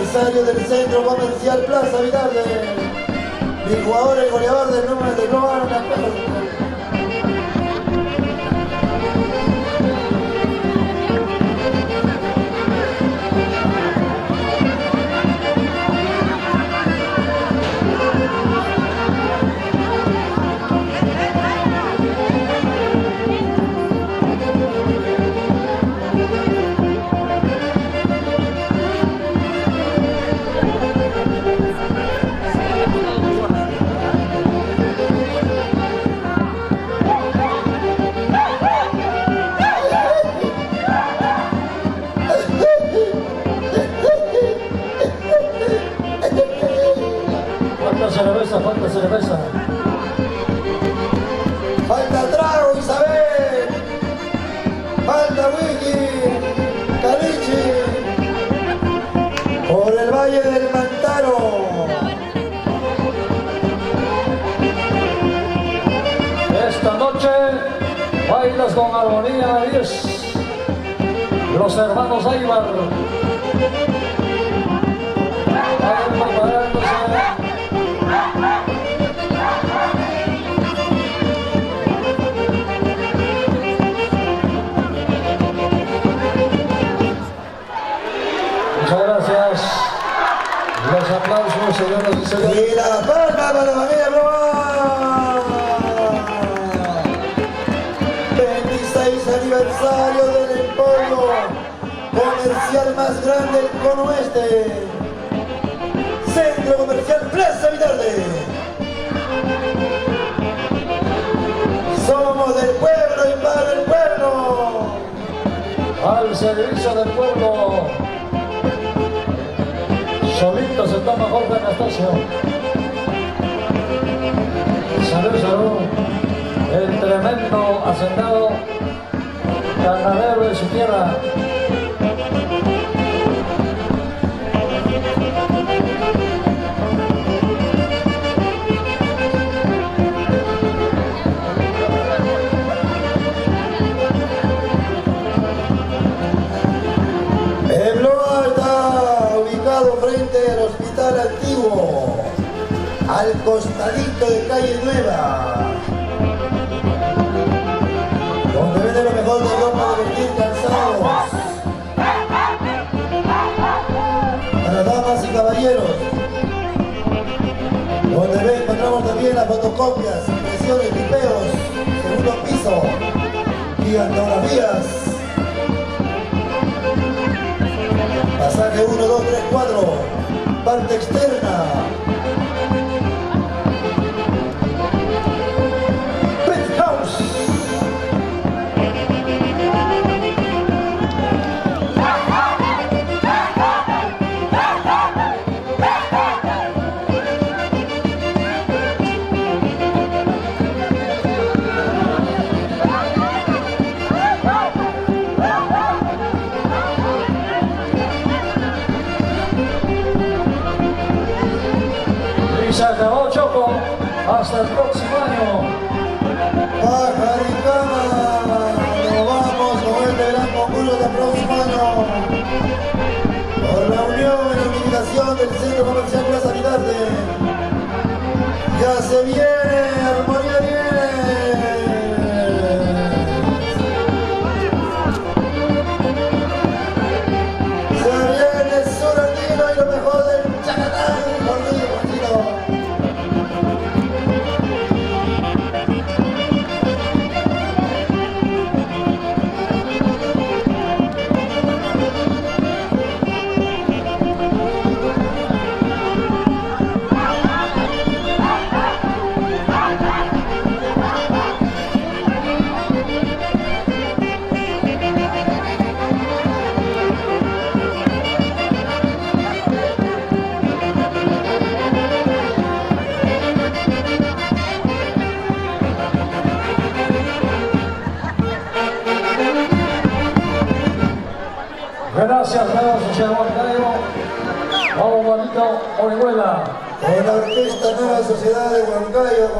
aniversario del Centro Comercial Plaza Vitarde. Mi jugador, el goleador del número de Global, la falta cerveza. Falta trago, Isabel. Falta whisky, caliche. Por el Valle del Mantaro. Esta noche bailas con Armonía 10. Los hermanos Aybar. Vayan preparándose. Muchas gracias. Los aplausos, señoras y señores. Y la palma para la familia Global. 26 aniversario del emporio comercial más grande del Cono Oeste. Centro Comercial Plaza Vitarde. Somos del pueblo y para el pueblo. Al servicio del pueblo. Solito se toma Jorge Anastasio. Salud, salud. El tremendo hacendado ganadero de su tierra. Frente al Hospital Antiguo, al costadito de Calle Nueva, donde vende lo mejor de ropa de vestir calzados para damas y caballeros, donde encontramos también las fotocopias, impresiones, tipeos, segundo piso y antografías. Pasaje 1, 2, 3, 4, parte externa. Pet House. Se acabó, Choco. Hasta el próximo año. Pajaricama, nos vamos con este gran concurso del próximo año. Por la unión y la unificación del Centro Comercial Plaza Vitarde. Ya se viene, Armonía viene. Se viene el sur andino y lo mejor del Chacatán. Gracias, nueva Sociedad Huancayo. Vamos, Juanito Orihuela. Con la Orquesta Nueva Sociedad de Huancayo.